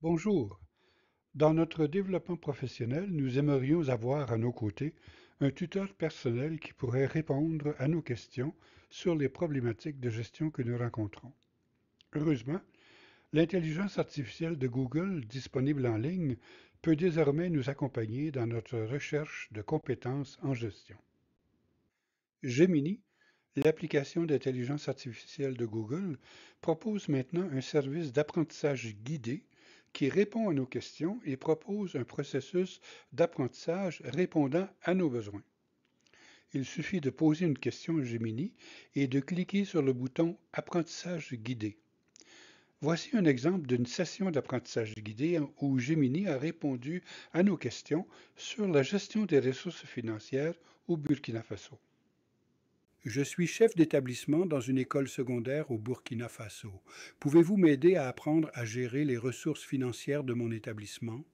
Bonjour. Dans notre développement professionnel, nous aimerions avoir à nos côtés un tuteur personnel qui pourrait répondre à nos questions sur les problématiques de gestion que nous rencontrons. Heureusement, l'intelligence artificielle de Google, disponible en ligne, peut désormais nous accompagner dans notre recherche de compétences en gestion. Gemini, l'application d'intelligence artificielle de Google, propose maintenant un service d'apprentissage guidé qui répond à nos questions et propose un processus d'apprentissage répondant à nos besoins. Il suffit de poser une question à Gemini et de cliquer sur le bouton Apprentissage guidé. Voici un exemple d'une session d'apprentissage guidé où Gemini a répondu à nos questions sur la gestion des ressources financières au Burkina Faso. Je suis chef d'établissement dans une école secondaire au Burkina Faso. Pouvez-vous m'aider à apprendre à gérer les ressources financières de mon établissement?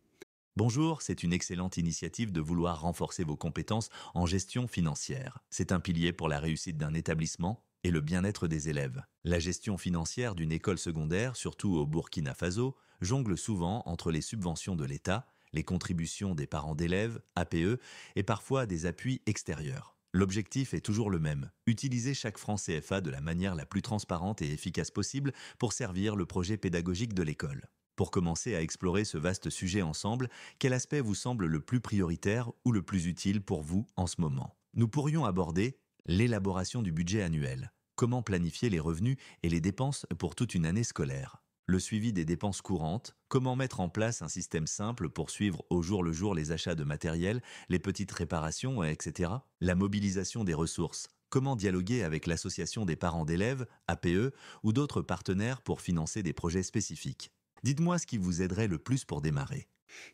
Bonjour, c'est une excellente initiative de vouloir renforcer vos compétences en gestion financière. C'est un pilier pour la réussite d'un établissement et le bien-être des élèves. La gestion financière d'une école secondaire, surtout au Burkina Faso, jongle souvent entre les subventions de l'État, les contributions des parents d'élèves, APE, et parfois des appuis extérieurs. L'objectif est toujours le même, utiliser chaque franc CFA de la manière la plus transparente et efficace possible pour servir le projet pédagogique de l'école. Pour commencer à explorer ce vaste sujet ensemble, quel aspect vous semble le plus prioritaire ou le plus utile pour vous en ce moment? Nous pourrions aborder l'élaboration du budget annuel. Comment planifier les revenus et les dépenses pour toute une année scolaire? Le suivi des dépenses courantes. Comment mettre en place un système simple pour suivre au jour le jour les achats de matériel, les petites réparations, etc. La mobilisation des ressources. Comment dialoguer avec l'association des parents d'élèves, APE, ou d'autres partenaires pour financer des projets spécifiques? Dites-moi ce qui vous aiderait le plus pour démarrer.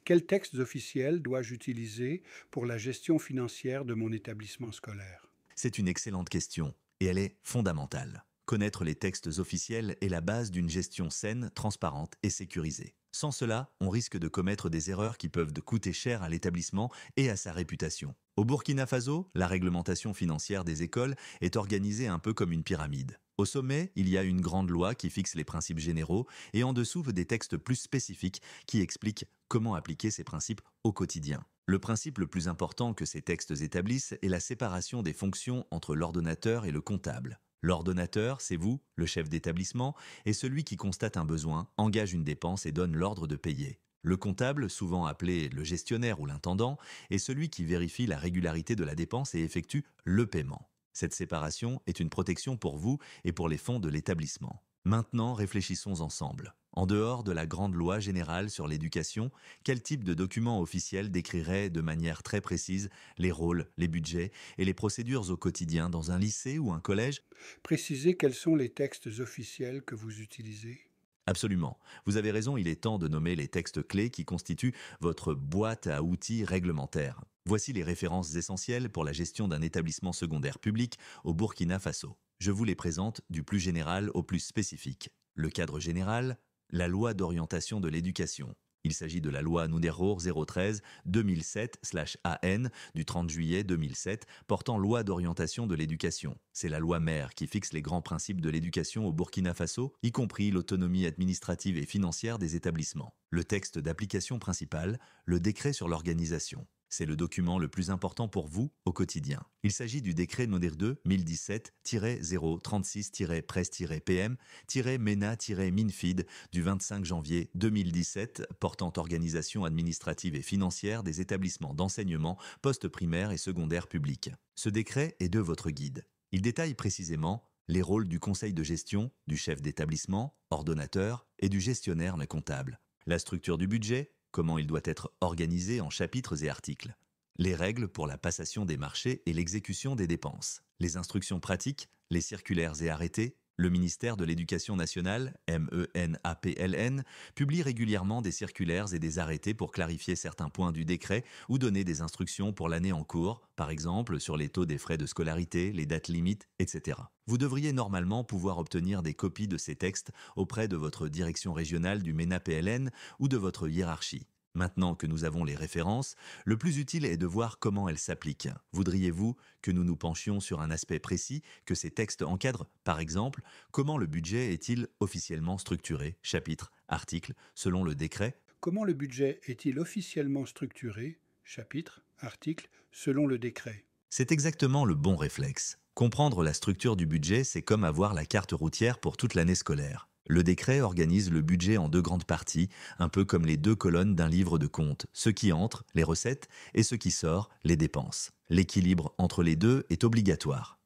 Quels textes officiels dois-je utiliser pour la gestion financière de mon établissement scolaire? C'est une excellente question et elle est fondamentale. Connaître les textes officiels est la base d'une gestion saine, transparente et sécurisée. Sans cela, on risque de commettre des erreurs qui peuvent coûter cher à l'établissement et à sa réputation. Au Burkina Faso, la réglementation financière des écoles est organisée un peu comme une pyramide. Au sommet, il y a une grande loi qui fixe les principes généraux et en dessous des textes plus spécifiques qui expliquent comment appliquer ces principes au quotidien. Le principe le plus important que ces textes établissent est la séparation des fonctions entre l'ordonnateur et le comptable. L'ordonnateur, c'est vous, le chef d'établissement, et celui qui constate un besoin, engage une dépense et donne l'ordre de payer. Le comptable, souvent appelé le gestionnaire ou l'intendant, est celui qui vérifie la régularité de la dépense et effectue le paiement. Cette séparation est une protection pour vous et pour les fonds de l'établissement. Maintenant, réfléchissons ensemble. En dehors de la grande loi générale sur l'éducation, quel type de document officiel décrirait de manière très précise les rôles, les budgets et les procédures au quotidien dans un lycée ou un collège? Précisez quels sont les textes officiels que vous utilisez. Absolument. Vous avez raison, il est temps de nommer les textes clés qui constituent votre boîte à outils réglementaire. Voici les références essentielles pour la gestion d'un établissement secondaire public au Burkina Faso. Je vous les présente du plus général au plus spécifique. Le cadre général, la loi d'orientation de l'éducation. Il s'agit de la loi Numéro 013-2007/AN du 30 juillet 2007 portant loi d'orientation de l'éducation. C'est la loi mère qui fixe les grands principes de l'éducation au Burkina Faso, y compris l'autonomie administrative et financière des établissements. Le texte d'application principal, le décret sur l'organisation. C'est le document le plus important pour vous au quotidien. Il s'agit du décret Numéro 2-1017-036-presse-PM-MENA-MINFID du 25 janvier 2017 portant organisation administrative et financière des établissements d'enseignement post-primaire et secondaire public. Ce décret est de votre guide. Il détaille précisément les rôles du conseil de gestion, du chef d'établissement, ordonnateur et du gestionnaire le comptable. La structure du budget, comment il doit être organisé en chapitres et articles. Les règles pour la passation des marchés et l'exécution des dépenses. Les instructions pratiques, les circulaires et arrêtés. Le ministère de l'Éducation nationale, MENAPLN, publie régulièrement des circulaires et des arrêtés pour clarifier certains points du décret ou donner des instructions pour l'année en cours, par exemple sur les taux des frais de scolarité, les dates limites, etc. Vous devriez normalement pouvoir obtenir des copies de ces textes auprès de votre direction régionale du MENAPLN ou de votre hiérarchie. Maintenant que nous avons les références, le plus utile est de voir comment elles s'appliquent. Voudriez-vous que nous nous penchions sur un aspect précis que ces textes encadrent? Par exemple, comment le budget est-il officiellement structuré, chapitre, article, selon le décret? Comment le budget est-il officiellement structuré, chapitre, article, selon le décret? C'est exactement le bon réflexe. Comprendre la structure du budget, c'est comme avoir la carte routière pour toute l'année scolaire. Le décret organise le budget en deux grandes parties, un peu comme les deux colonnes d'un livre de compte, ce qui entre, les recettes, et ce qui sort, les dépenses. L'équilibre entre les deux est obligatoire.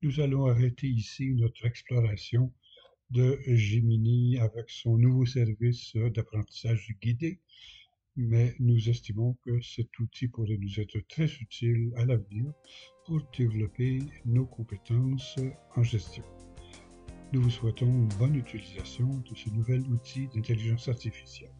Nous allons arrêter ici notre exploration de Gemini avec son nouveau service d'apprentissage guidé, mais nous estimons que cet outil pourrait nous être très utile à l'avenir pour développer nos compétences en gestion. Nous vous souhaitons une bonne utilisation de ce nouvel outil d'intelligence artificielle.